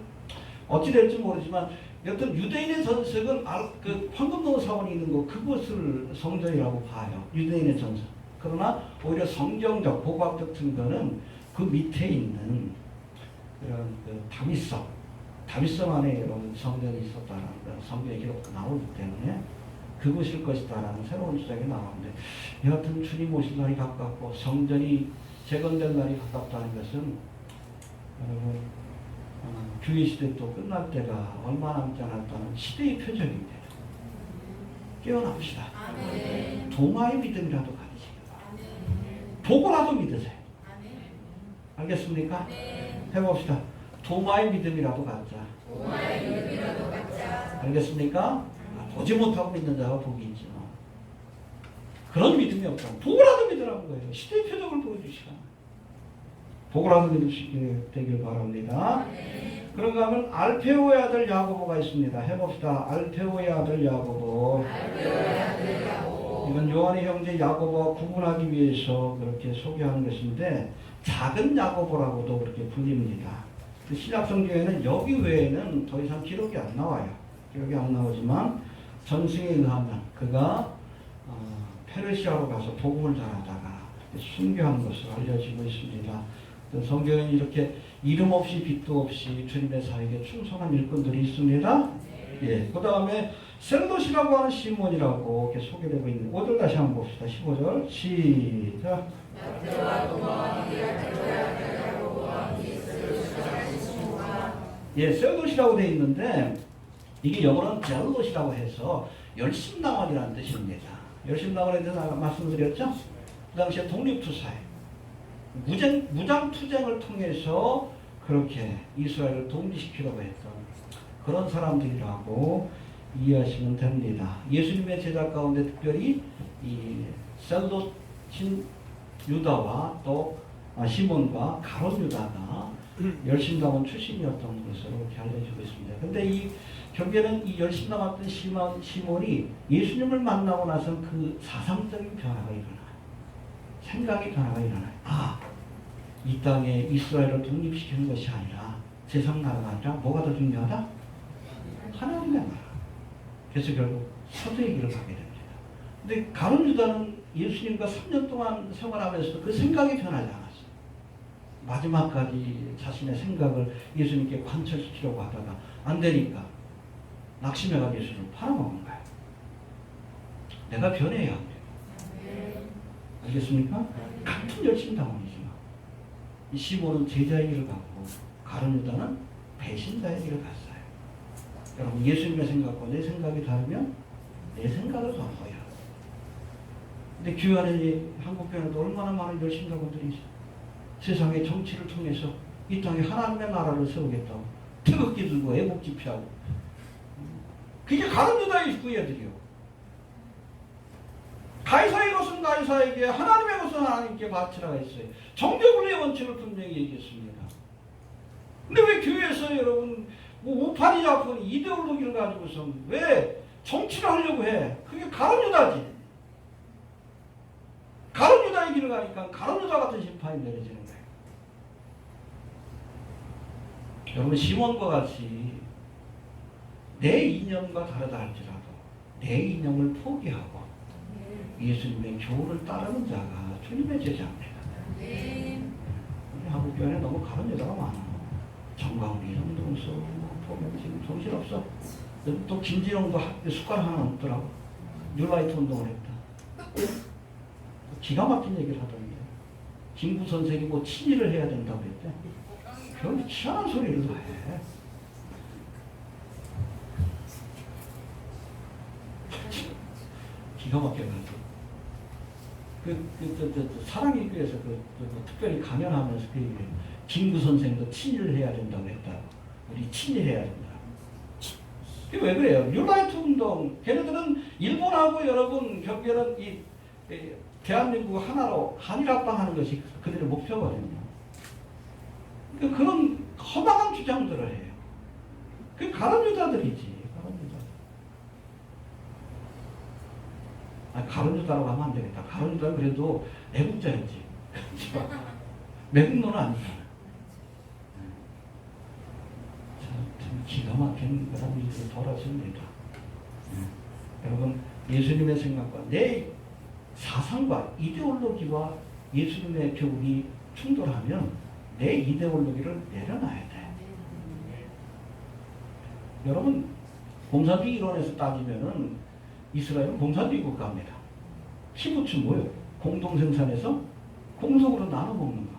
어찌 될지 모르지만 여튼 유대인의 전sek은 그 황금동 사원이 있는 거 그것을 성전이라고 봐요. 유대인의 전석. 그러나 오히려 성경적 고고학적 증거는 그 밑에 있는 그런 그 다윗성 안에 이런 성전이 있었다라는 성경의 기록도 나오기 때문에 그것일 것이다라는 새로운 주장이 나오는데 여하튼 주님 오실 날이 가깝고 성전이 재건될 날이 가깝다는 것은 여러분 주의 시대 또 끝날 때가 얼마 남지 않았다는 시대의 표적입니다. 깨어납시다. 아멘. 도마의 믿음이라도 가지시기 바랍니다. 보고라도 믿으세요. 아멘. 알겠습니까? 아멘. 해봅시다. 도마의 믿음이라도 갖자. 알겠습니까? 보지 못하고 믿는 자가 복이 있지만 그런 믿음이 없다. 보고라도 믿으라는 거예요. 시대의 표적을 보여주시라. 보고라도 믿을 수 있게 되길 바랍니다. 그런가 하면 알페오의 아들 야고보가 있습니다. 해봅시다. 알페오의 아들 야고보. 이건 요한의 형제 야고보와 구분하기 위해서 그렇게 소개하는 것인데 작은 야고보라고도 그렇게 불립니다. 신약 성경에는 여기 외에는 더 이상 기록이 안 나와요. 기록이 안 나오지만 전승에 의하면 그가 페르시아로 가서 복음을 전하다가 순교한 것으로 알려지고 있습니다. 성경에 이렇게 이름 없이 빛도 없이 주님의 사역에 충성한 일꾼들이 있습니다. 예, 그 다음에 셀롯이라고 하는 시몬이라고 이렇게 소개되고 있는 5절 다시 한번 봅시다. 15절 시작. 예, 셀롯이라고 되어 있는데 이게 영어로는 젤롯이라고 해서 열심당원이라는 뜻입니다. 열심당원에 대해서 말씀드렸죠? 그 당시에 독립투사예요. 무장투쟁을 통해서 그렇게 이스라엘을 독립시키려고 했던 그런 사람들이라고 이해하시면 됩니다. 예수님의 제자 가운데 특별히 이 셀롯인 유다와 또 시몬과 가롯 유다가 열심당원 출신이었던 것으로 이렇게 알려지고 있습니다. 근데 이 결국에는 이 열심당했던 시몬이 예수님을 만나고 나서 그 사상적인 변화가 일어나요. 생각의 변화가 일어나요. 아, 이 땅에 이스라엘을 독립시키는 것이 아니라 세상 나라가 아니라 뭐가 더 중요하다? 하나님의 나라. 그래서 결국 사도의 길을 가게 됩니다. 근데 가룟 유다는 예수님과 3년 동안 생활하면서도 그 생각이 변하지 않았어요. 마지막까지 자신의 생각을 예수님께 관철시키려고 하다가 안 되니까 낙심해가 예수님을 팔아먹은 거예요. 내가 변해야 합니다. 알겠습니까? 같은 열심당원이지만 이 시몬은 제자의 길을 갔고 가룟 유다는 배신자의 길을 갔어요. 여러분, 예수님의 생각과 내 생각이 다르면 내 생각을 바꿔야. 근데 교회 안에 한국 교회에도 얼마나 많은 열심당원들이 있어요. 세상의 정치를 통해서 이 땅에 하나님의 나라를 세우겠다고 태극기 들고 애국 집회하고, 그게 가룟 유다의 후예들이요. 가이사의 것은 가이사에게, 하나님의 것은 하나님께 바치라가 있어요. 정죄분리의 원칙을 분명히 얘기했습니다. 근데 왜 교회에서 여러분 뭐 우파니 좌파니 이데올로기를 가지고서 왜 정치를 하려고 해? 그게 가룟 유다지. 가룟 유다의 길을 가니까 가룟 유다 같은 심판이 내려지는 거예요. 여러분, 시몬과 같이 내 이념과 다르다 할지라도 내 이념을 포기하고 예수님의 교훈을 따르는 자가 주님의 제자입니다. 우리 한국 교회는 너무 가룟 유다가 많아. 정광훈, 이성동수 보면 지금 정신없어. 또 김진영도 숟가락 하나 없더라고. 뉴라이트 운동을 했다. 기가 막힌 얘기를 하던데. 김구 선생이 뭐 친일을 해야 된다고 했대. 그런 희한한 소리를 다 해. 기가 막혀가지고. 사랑의 교회에서 특별히 강연하면서 그 얘기를, 김구 선생도 친일을 해야 된다고 했다고. 우리 친일해야 된다. 그게 왜 그래요? 뉴라이트 운동, 걔네들은 일본하고 여러분 결국에는 이 대한민국 하나로 한일합방하는 것이 그들의 목표거든요. 그러니까 그런 허망한 주장들을 해요. 그게 가룟 유다들이지. 가룟 유다라고 하면 안 되겠다. 가룟 유다는 그래도 애국자였지. 매국노는 아니잖아. 참 기가 막힌 그런 일이 벌어집니다. 여러분, 예수님의 생각과 내 사상과 이데올로기와 예수님의 교훈이 충돌하면 내 이데올로기를 내려놔야 돼. 여러분, 공산주의 이론에서 따지면은 이스라엘은 공산주의 국가입니다. 키부츠 뭐예요? 공동생산해서 공석으로 나눠 먹는 거.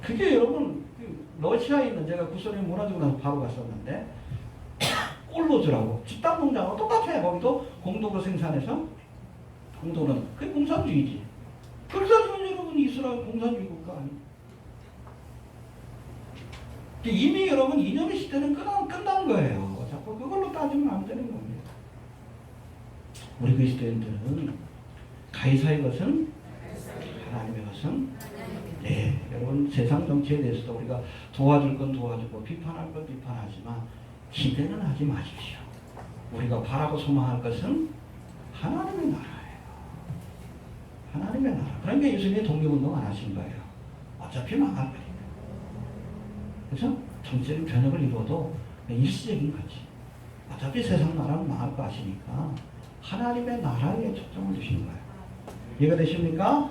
그게 여러분, 러시아에 있는, 제가 구소련 문화주고 나서 바로 갔었는데, 꼴로즈라고 집단 농장하고 똑같아요. 거기도 공동으로 생산해서 공동으로, 그게 공산주의지. 그렇게 따지면 여러분, 이스라엘 공산주의 국가 아니에요. 이미 여러분 이념의 시대는 끝난 거예요. 자꾸 그걸로 따지면 안 되는 겁니다. 우리 그리스도인들은 가이사의 것은 하나님의 것은, 네, 여러분, 세상 정치에 대해서도 우리가 도와줄 건 도와주고 비판할 건 비판하지만 기대는 하지 마십시오. 우리가 바라고 소망할 것은 하나님의 나라예요. 하나님의 나라. 그러니까 예수님이 독립운동 안 하신 거예요. 어차피 망할 거니까. 그래서 정치적인 변혁을 이루어도 일시적인 거지. 어차피 세상 나라는 망할 거 아시니까 하나님의 나라에 초점을 두신 거예요. 이해가 되십니까?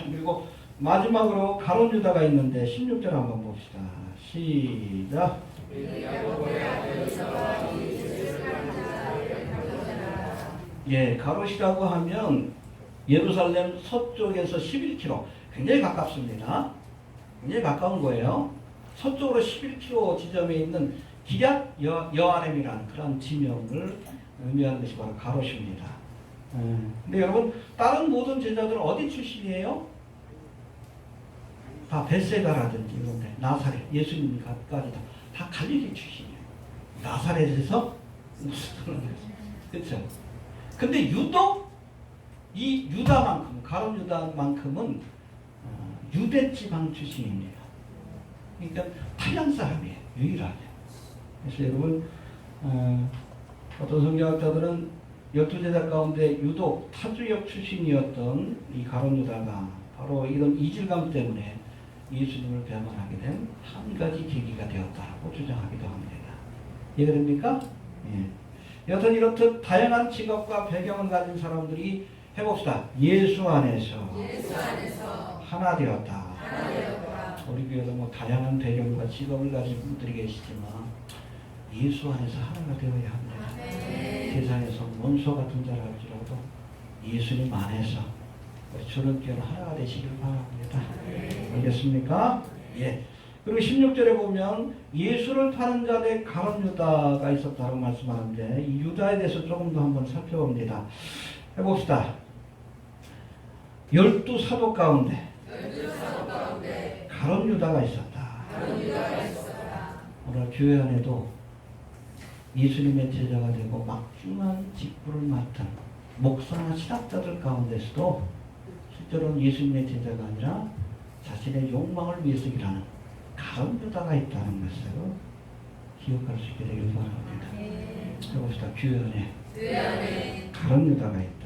그리고 마지막으로 가룟 유다가 있는데 16절 한번 봅시다. 시작. 예, 가롯이라고 하면 예루살렘 서쪽에서 11km, 굉장히 가깝습니다. 굉장히 가까운 거예요. 서쪽으로 11km 지점에 있는 기럇 여아렘이라는 그런 지명을 의미하는 것이 바로 가롯입니다. 근데 여러분, 다른 모든 제자들은 어디 출신이에요? 다 벳세다라든지 이런 데, 나사렛, 예수님까지 다 갈릴리 출신이에요. 나사렛에서 그렇죠. 근데 유독 이 유다만큼, 가룟 유다만큼은 유대 지방 출신입니다. 그러니까 타양 사람이에요. 유일하게. 그래서 여러분 어떤 성경학자들은 12제자 가운데 유독 타주역 출신이었던 이 가룟 유다가 바로 이런 이질감 때문에 예수님을 배반하게 된 한 가지 계기가 되었다고 주장하기도 합니다. 이해됩니까? 예. 여튼 이렇듯 다양한 직업과 배경을 가진 사람들이 해봅시다. 예수 안에서 하나 되었다. 우리 교회도 뭐 다양한 배경과 직업을 가진 분들이 계시지만 예수 안에서 하나가 되어야 합니다. 세상에서 원수 같은 자를 할지라도 예수님 안에서 우리 주님께는 하나가 되시길 바랍니다. 알겠습니까? 예. 그리고 16절에 보면 예수를 파는 자들의 가룟 유다가 있었다고 말씀하는데 이 유다에 대해서 조금 더 한번 살펴봅니다. 해봅시다. 12사도 가운데 가룟 유다가 있었다. 오늘 교회 안에도 예수님의 제자가 되고 막중한 직분을 맡은 목사나 신학자들 가운데서도 실제로는 예수님의 제자가 아니라 자신의 욕망을 위해서 일하는 가룟 유다가 있다는 것을 기억할 수 있게 되길 바랍니다. 해봅시다. 교회 안에 가룟 유다가 있다.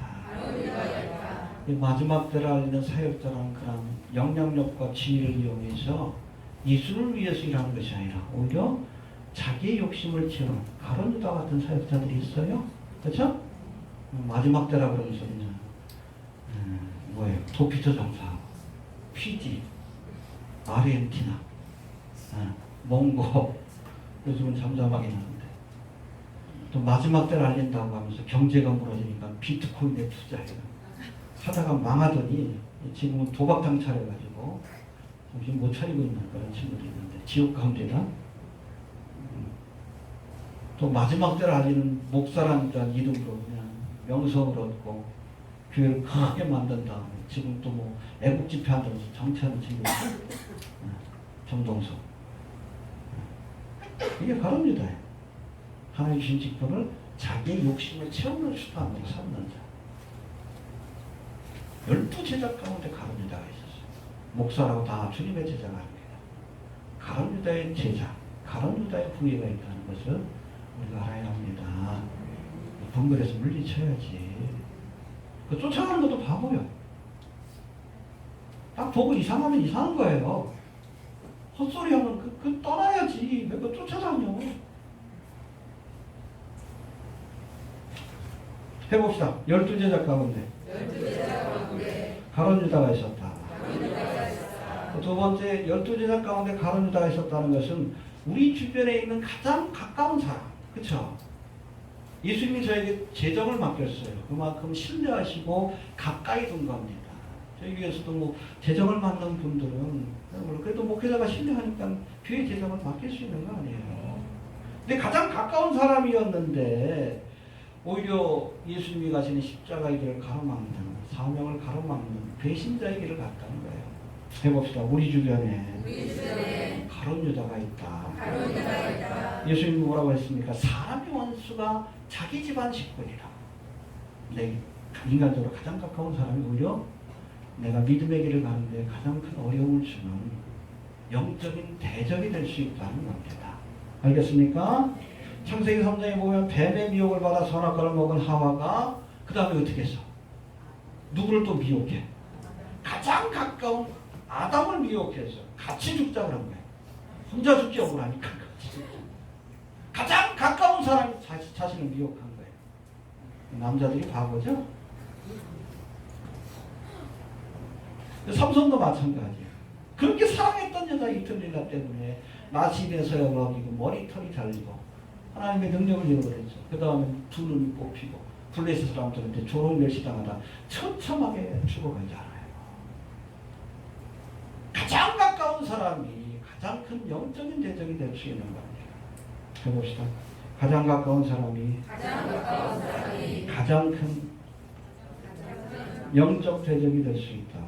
마지막 때를 알리는 사역자라는 그런 영향력과 지위를 이용해서 예수를 위해서 일하는 것이 아니라 오히려 자기의 욕심을 채우는 가룟 유다 같은 사역자들이 있어요. 그렇죠? 마지막 때라 그러면서 그냥 뭐예요? 도피처 장사하고 피지, 아르헨티나, 몽고 요즘은 잠잠하긴 하는데 또 마지막 때를 알린다고 하면서 경제가 무너지니까 비트코인에 투자해요. 하다가 망하더니 지금은 도박장 차려가지고 정신 못 차리고 있는 그런 친구들이 있는데 지옥 가운데나 또 마지막 때를 알리는 목사라는 이름으로 그냥 명성을 얻고 교회를 크게 만든 다음에 지금 또 뭐 애국 집회한다면서 정치하는 친구들 정동석 이게 가룟 유다예요. 하나님 주신 직분을 자기의 욕심을 채우는 수단으로 삼는 자. 12제자 가운데 가룟 유다가 있었어요. 목사라고 다 주님의 제자가 아닙니다. 가룟 유다의 제자, 가룟 유다의 후예가 있다는 것을 우리가 알아야 합니다. 번거리에서 물리쳐야지. 그 쫓아가는 것도 바보야. 딱 보고 이상하면 이상한 거예요. 헛소리 하면 그 떠나야지. 왜 그거 쫓아다녀. 해봅시다. 12제자 가운데 가룟 유다가 있었다. 두 번째 12제자 가운데 가룟 유다가 있었다는 것은 우리 주변에 있는 가장 가까운 사람. 그렇죠? 예수님이 저에게 재정을 맡겼어요. 그만큼 신뢰하시고 가까이 둔 겁니다. 저희 교회에서도 뭐 재정을 맡는 분들은 그래도 목회자가 신뢰하니까 교회 재정을 맡길 수 있는 거 아니에요. 근데 가장 가까운 사람이었는데 오히려 예수님이 가시는 십자가의 길을 가로막는 사명을 가로막는 배신자의 길을 갔다는 거예요. 해봅시다. 우리 주변에 가룟 유다가 있다. 예수님이 뭐라고 했습니까? 사람의 원수가 자기 집안 식구니라. 내 인간적으로 가장 가까운 사람이 오히려 내가 믿음의 길을 가는데 가장 큰 어려움을 주는 영적인 대적이 될 수 있다는 겁니다. 알겠습니까? 창세기 3장에 보면 뱀의 미혹을 받아 선악과를 먹은 하와가 그 다음에 어떻게 했어? 누구를 또 미혹해? 가장 가까운 아담을 미혹해서 같이 죽자고 한 거예요. 혼자 죽지 억울하니까 가장 가까운 사람이 자신을 미혹한 거예요. 남자들이 바보죠? 삼손도 마찬가지예요. 그렇게 사랑했던 여자 이틀리나 때문에 나시에서야 어기고 머리털이 잘리고 하나님의 능력을 잃어버렸죠. 그 다음에 두 눈이 뽑히고 블레셋 사람들한테 조롱멸시당하다 처참하게 죽어가잖아요. 가장 가까운 사람이 가장 큰 영적인 대적이 될 수 있는 겁니다. 해봅시다. 가장 가까운 사람이 가장 큰 영적 대적이 될 수 있다.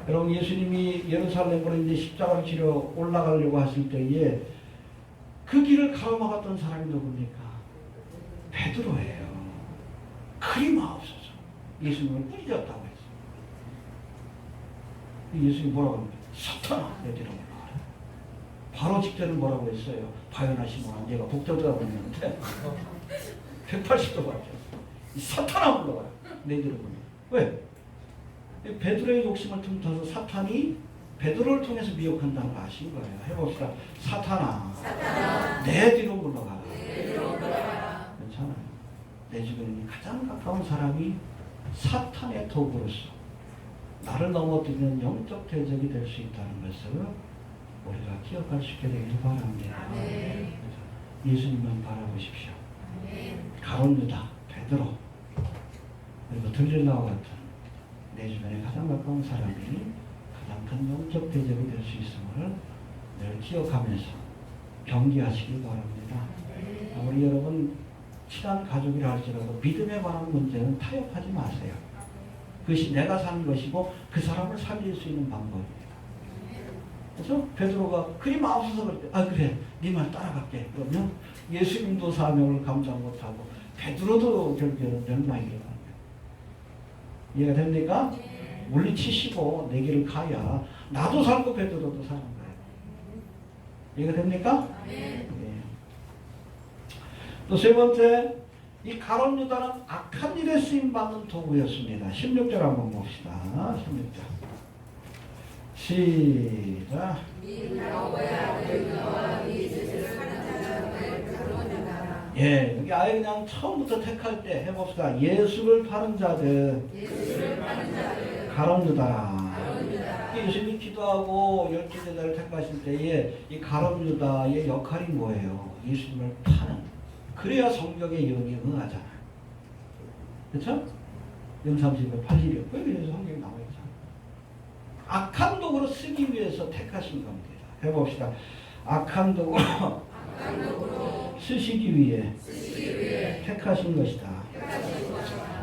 여러분 예수님이 예루살렘으로 이제 십자가를 지러 올라가려고 하실 때에 그 길을 가로막았던 사람이 누굽니까? 베드로예요. 그리 마옵소서. 예수님을 꾸짖었다고 했어요. 예수님이 뭐라고 합니까? 사탄아 내 뒤로 물러가라. 바로 직전에 뭐라고 했어요? 바요나 시몬아 얘가 복잡하다 보는데 180도 바뀌었어. 이 사탄아 물러가라. 내 뒤로 물러가라. 왜? 베드로의 욕심을 틈타서 사탄이 베드로를 통해서 미혹한다는 걸 아신 거예요. 해봅시다. 사탄아, 내 뒤로 물러가라. 괜찮아요. 내 주변에 가장 가까운 사람이 사탄의 도구로서 나를 넘어뜨리는 영적 대적이 될 수 있다는 것을 우리가 기억할 수 있게 되길 바랍니다. 예수님만 바라보십시오. 가룟 유다, 베드로, 그리고 들릴라와 같은 내 주변에 가장 가까운 사람이 가장 큰 영적 대적이 될 수 있음을 늘 기억하면서 경계하시기 바랍니다. 우리 여러분 친한 가족이라 할지라도 믿음에 관한 문제는 타협하지 마세요. 그것이 내가 사는 것이고 그 사람을 살릴 수 있는 방법입니다. 그래서 베드로가 그리 마음속에서 그럴 때 그래 네 말 따라갈게. 그러면 예수님도 사명을 감당 못하고 베드로도 결국에는 멸망이 일어납니다. 이해가 됩니까? 물리치시고 내 길을 가야 나도 살고 베드로도 사는 거예요. 이해가 됩니까? 네. 또 세 번째, 이 가룟 유다는 악한 일에 쓰임받는 도구였습니다. 16절 한번 봅시다. 16절. 시작. 예, 여기 아예 그냥 처음부터 택할 때 해봅시다. 예수를 파는 자들, 가룟 유다라. 예수님이 기도하고 12 제자를 택하실 때에 이 가룟 유다의 역할이 뭐예요? 예수님을 파는. 그래야 성경의 영이 응하잖아. 그렇죠? 영삼십에 80이요. 그래서 성경에 나와 있잖아. 악한 도구로 쓰기 위해서 택하신 겁니다. 해봅시다. 악한 도구로 쓰시기 위해 택하신 것이다.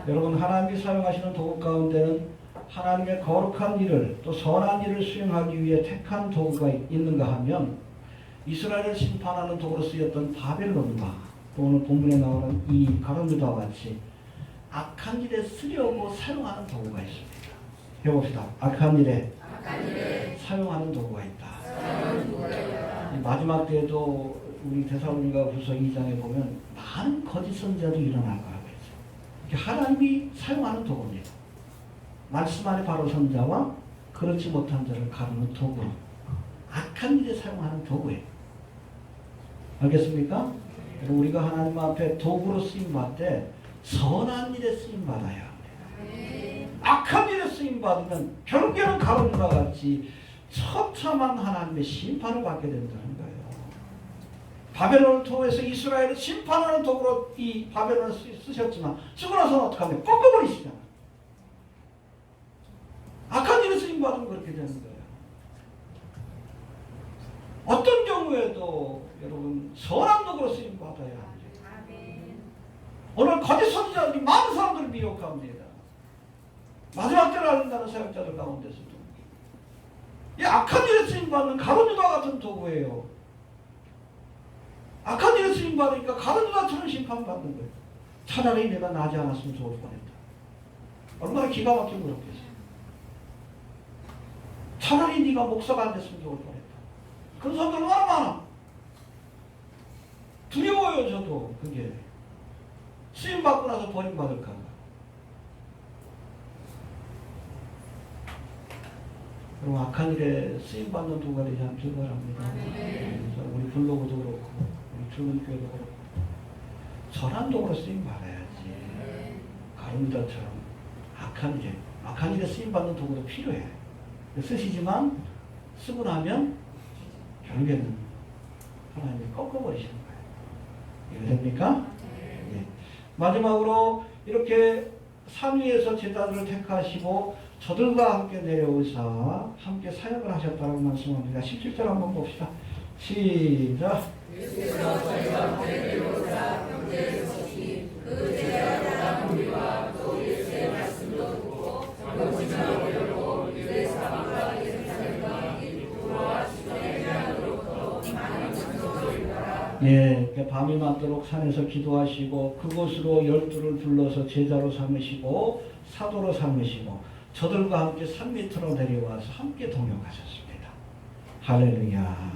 여러분 하나님이 사용하시는 도구 가운데는 하나님의 거룩한 일을 또 선한 일을 수행하기 위해 택한 도구가 있는가 하면 이스라엘을 심판하는 도구로 쓰였던 바벨론과 오늘 본문에 나오는 이 가룟 유다와 같이 악한 일에 쓰려고 사용하는 도구가 있습니다. 해봅시다. 악한 일에 사용하는 도구가 있다. 마지막 때에도 우리 데살로니가 후서 2장에 보면 많은 거짓 선지자도 일어날 거라고 했어요. 하나님이 사용하는 도구입니다. 말씀 안에 바로 선자와 그렇지 못한 자를 가르는 도구로 악한 일에 사용하는 도구예요. 알겠습니까? 우리가 하나님 앞에 도구로 쓰임받을 때 선한 일에 쓰임받아야 합니다. 악한 일에 쓰임받으면 결국에는 가룟 유다와 같이 처참한 하나님의 심판을 받게 된다는 거예요. 바벨론을 통해서 이스라엘을 심판하는 도구로 이 바벨론을 쓰셨지만 쓰고 나서는 어떻게 하면 꺾어버리시잖아요. 악한 일에 쓰임받으면 그렇게 되는 거예요. 어떤 경우에도 여러분 선한 도구로 쓰임받아야 합니다. 오늘 거짓 선지자들이 많은 사람들을 미혹합니다. 마지막 때를 알린다는 사역자들 가운데서도 이 악한 일에 쓰임받는 가룟 유다 같은 도구예요. 악한 일에 쓰임받으니까 가룟 유다처럼 심판받는 거예요. 차라리 내가 나지 않았으면 좋을 뻔했다. 얼마나 기가 막힌 거였겠어요. 차라리 네가 목사가 안 됐으면 좋을 뻔했다. 그런 사람들 얼마나 많아. 두려워요. 저도 그게 쓰임받고 나서 버림받을까 봐. 그럼 악한 일에 쓰임받는 도구가 되지 않길 바랍니다. 우리 블로그도 그렇고 우리 출근교회도 그렇고 선한 도구로 쓰임받아야지. 가룟 유다처럼 악한 일에 쓰임받는 도구도 필요해. 쓰시지만 쓰고 나면 결국에는 하나님이 꺾어버리시는 거예요. 이해됩니까? 네. 마지막으로 이렇게 산 위에서 제자들을 택하시고 저들과 함께 내려오사 함께 사역을 하셨다고 말씀합니다. 17절 한번 봅시다. 시작. 예, 밤이 맞도록 산에서 기도하시고 그곳으로 12를 불러서 제자로 삼으시고 사도로 삼으시고 저들과 함께 산 밑으로 내려와서 함께 동역하셨습니다. 할렐루야.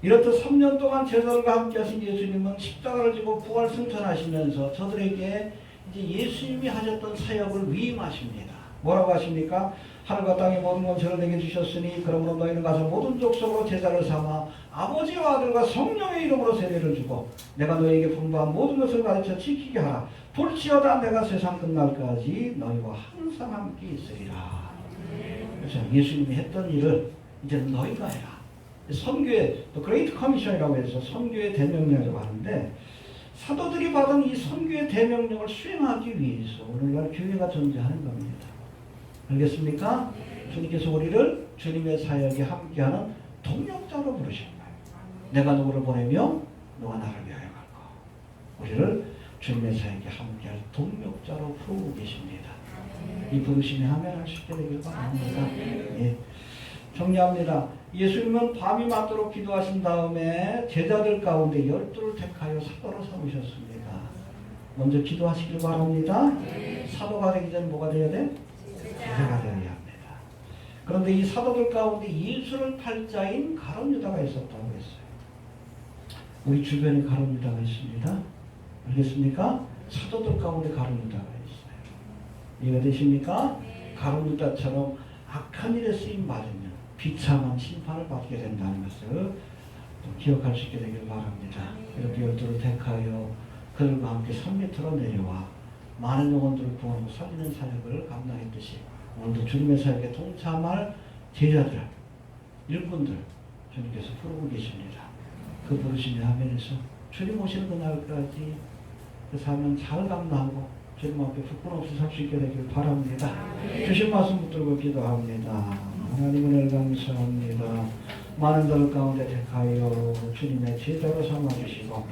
이렇듯 3년 동안 제자들과 함께 하신 예수님은 십자가를 지고 부활 승천하시면서 저들에게 이제 예수님이 하셨던 사역을 위임하십니다. 뭐라고 하십니까? 하늘과 땅의 모든 건 저를 내게 주셨으니 그러므로 너희는 가서 모든 족속으로 제자를 삼아 아버지와 아들과 성령의 이름으로 세례를 주고 내가 너희에게 분부한 모든 것을 가르쳐 지키게 하라. 볼지어다 내가 세상 끝날까지 너희와 항상 함께 있으리라. 그래서 예수님이 했던 일을 이제 너희가 해라. 선교의 또 그레이트 커미션이라고 해서 선교의 대명령이라고 하는데 사도들이 받은 이 선교의 대명령을 수행하기 위해서 오늘날 교회가 존재하는 겁니다. 알겠습니까? 주님께서 우리를 주님의 사역에 함께하는 동역자로 부르신 거예요. 내가 누구를 보내며 너가 나를 위하여 갈 거. 우리를 주님의 사역에 함께할 동역자로 부르고 계십니다. 이 부르심에 하면 할 수 있게 되길 바랍니다. 예. 정리합니다. 예수님은 밤이 맞도록 기도하신 다음에 제자들 가운데 12를 택하여 사도로 삼으셨습니다. 먼저 기도하시길 바랍니다. 사도가 되기 전에 뭐가 되어야 돼? 제자가 되어야 합니다. 그런데 이 사도들 가운데 예수를 팔 자인 가룟 유다가 있었다고 했어요. 우리 주변에 가룟 유다가 있습니다. 알겠습니까? 사도들 가운데 가룟 유다가 있어요. 이해가 되십니까? 가룟 유다처럼 악한 일에 쓰임 받으면 비참한 심판을 받게 된다는 것을 기억할 수 있게 되길 바랍니다. 이렇게 12를 택하여 그들과 함께 산 밑으로 내려와 많은 영혼들을 구하고 살리는 사역을 감당했듯이 오늘도 주님의 사역에 동참할 제자들, 일꾼들 주님께서 부르고 계십니다. 그 부르심의 화면에서 주님 오시는 그날까지 그 사명 잘 감당하고 주님 앞에 부끄럼 없이 살 수 있게 되길 바랍니다. 주신 말씀 붙들고 기도합니다. 하나님 은혜를 감사합니다. 많은 들 가운데 택하여 주님의 제자로 삼아주시고